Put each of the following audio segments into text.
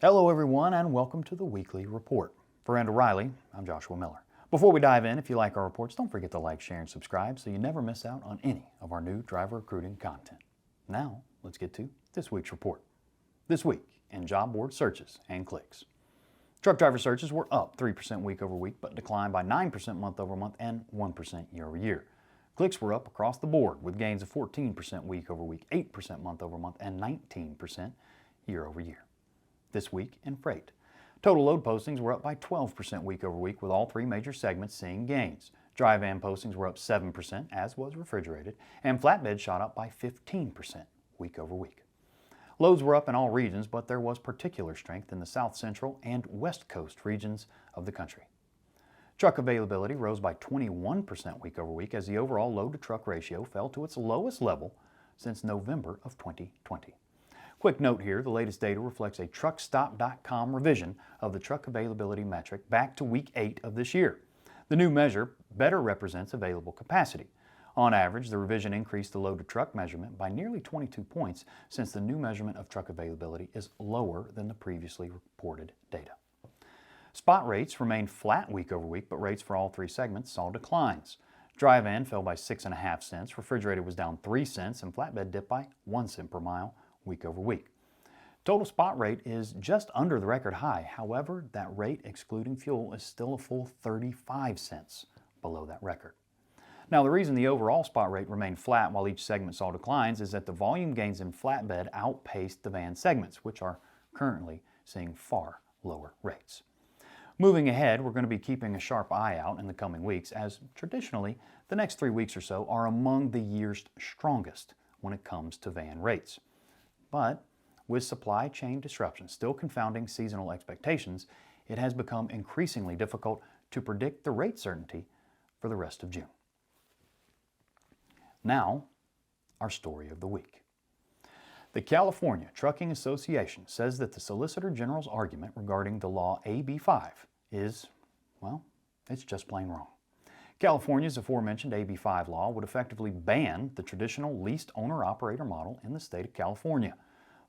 Hello everyone and welcome to the Weekly Report. For Randall Riley, I'm Joshua Miller. Before we dive in, if you like our reports, don't forget to like, share, and subscribe so you never miss out on any of our new driver recruiting content. Now, let's get to this week's report. This week in job board searches and clicks. Truck driver searches were up 3% week over week, but declined by 9% month over month and 1% year over year. Clicks were up across the board with gains of 14% week over week, 8% month over month, and 19% year over year. This week in freight. Total load postings were up by 12% week over week, with all three major segments seeing gains. Dry van postings were up 7%, as was refrigerated, and flatbed shot up by 15% week over week. Loads were up in all regions, but there was particular strength in the South Central and West Coast regions of the country. Truck availability rose by 21% week over week as the overall load-to-truck ratio fell to its lowest level since November of 2020. Quick note here, the latest data reflects a truckstop.com revision of the truck availability metric back to week 8 of this year. The new measure better represents available capacity. On average, the revision increased the load-to-truck measurement by nearly 22 points since the new measurement of truck availability is lower than the previously reported data. Spot rates remained flat week over week, but rates for all three segments saw declines. Dry van fell by 6.5 cents, refrigerated was down 3 cents, and flatbed dipped by 1 cent per mile week over week. Total spot rate is just under the record high. However, that rate excluding fuel is still a full 35 cents below that record. Now, the reason the overall spot rate remained flat while each segment saw declines is that the volume gains in flatbed outpaced the van segments, which are currently seeing far lower rates. Moving ahead, we're going to be keeping a sharp eye out in the coming weeks, as traditionally the next 3 weeks or so are among the year's strongest when it comes to van rates. But with supply chain disruptions still confounding seasonal expectations, it has become increasingly difficult to predict the rate certainty for the rest of June. Now, our story of the week. The California Trucking Association says that the Solicitor General's argument regarding the law AB 5 is, well, it's just plain wrong. California's aforementioned AB 5 law would effectively ban the traditional leased owner-operator model in the state of California.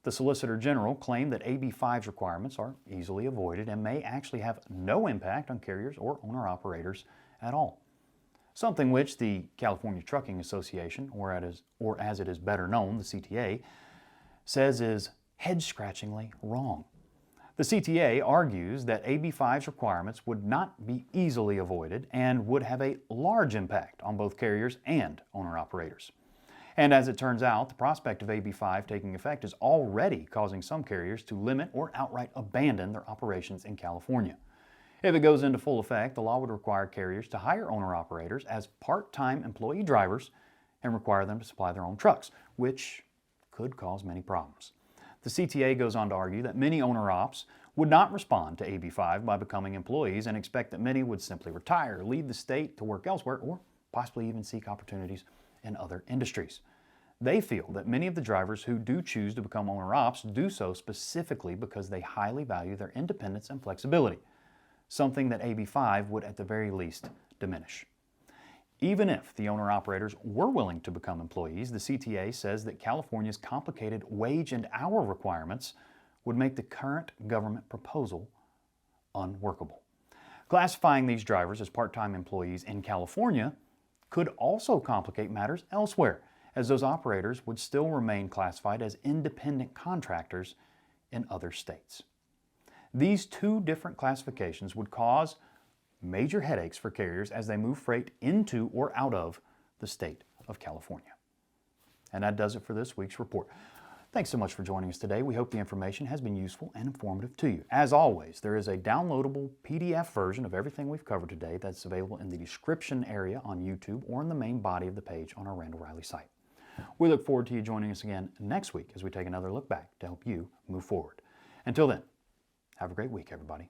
The Solicitor General claimed that AB 5's requirements are easily avoided and may actually have no impact on carriers or owner-operators at all. Something which the California Trucking Association, or as it is better known, the CTA, says is head-scratchingly wrong. The CTA argues that AB 5's requirements would not be easily avoided and would have a large impact on both carriers and owner-operators. And as it turns out, the prospect of AB 5 taking effect is already causing some carriers to limit or outright abandon their operations in California. If it goes into full effect, the law would require carriers to hire owner-operators as part-time employee drivers and require them to supply their own trucks, which could cause many problems. The CTA goes on to argue that many owner-ops would not respond to AB 5 by becoming employees and expect that many would simply retire, leave the state to work elsewhere, or possibly even seek opportunities in other industries. They feel that many of the drivers who do choose to become owner-ops do so specifically because they highly value their independence and flexibility, something that AB 5 would at the very least diminish. Even if the owner-operators were willing to become employees, the CTA says that California's complicated wage and hour requirements would make the current government proposal unworkable. Classifying these drivers as part-time employees in California could also complicate matters elsewhere, as those operators would still remain classified as independent contractors in other states. These two different classifications would cause major headaches for carriers as they move freight into or out of the state of California. And that does it for this week's report. Thanks so much for joining us today. We hope the information has been useful and informative to you. As always, there is a downloadable PDF version of everything we've covered today that's available in the description area on YouTube or in the main body of the page on our Randall Riley site. We look forward to you joining us again next week as we take another look back to help you move forward. Until then, have a great week, everybody.